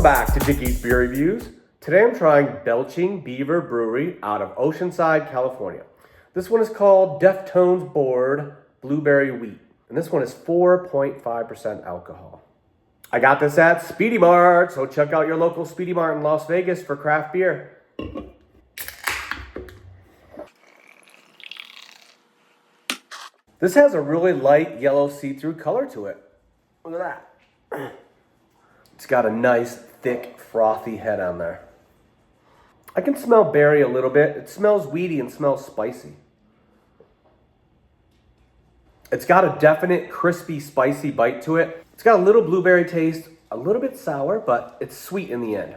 back to Dickie's Beer Reviews. Today I'm trying Belching Beaver Brewery out of Oceanside, California. This one is called Deftones Board Blueberry Wheat. And this one is 4.5% alcohol. I got this at Speedy Mart, so check out your local Speedy Mart in Las Vegas for craft beer. This has a really light yellow see-through color to it. Look at that. It's got a nice, thick, frothy head on there. I can smell berry a little bit. It smells weedy and smells spicy. It's got a definite crispy, spicy bite to it. It's got a little blueberry taste, a little bit sour, but it's sweet in the end.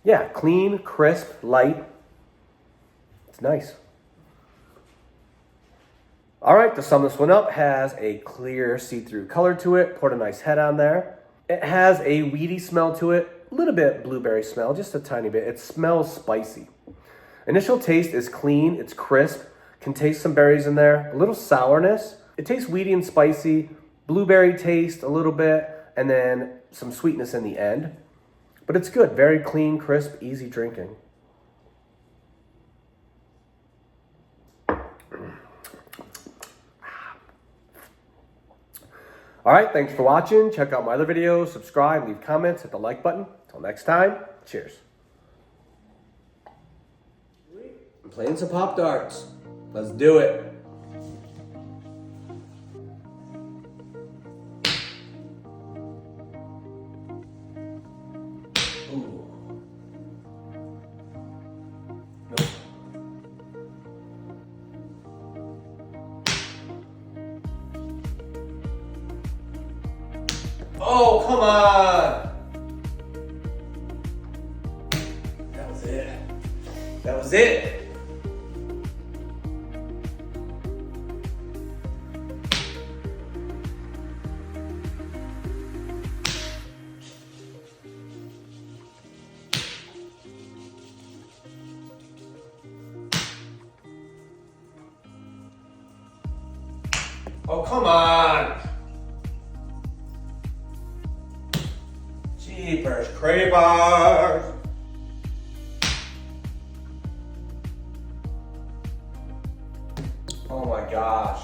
Yeah, clean, crisp, light. It's nice. All right, to sum this one up, has a clear see-through color to it. Poured a nice head on there. It has a weedy smell to it, a little bit blueberry smell, just a tiny bit. It smells spicy. Initial taste is clean, it's crisp, can taste some berries in there, a little sourness. It tastes weedy and spicy, blueberry taste a little bit, and then some sweetness in the end. But it's good, very clean, crisp, easy drinking. All right, thanks for watching. Check out my other videos, subscribe, leave comments, hit the like button. Until next time, cheers. I'm playing some PopDarts. Let's do it. Ooh. Nope. Oh, come on! That was it. That was it. Oh, come on! Jeepers creepers! Oh my gosh.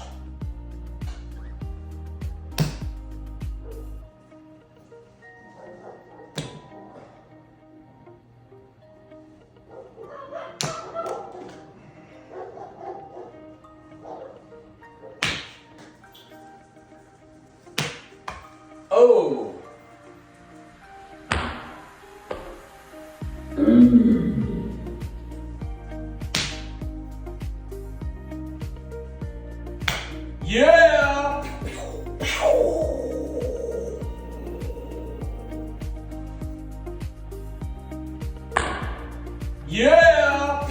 Oh! Yeah! Yeah!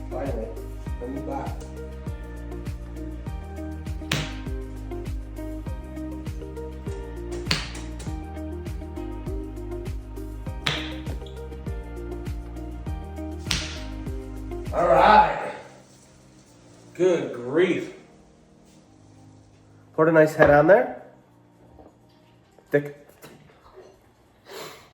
Finally, bring me back. All right. Good grief. Poured a nice head on there. Thick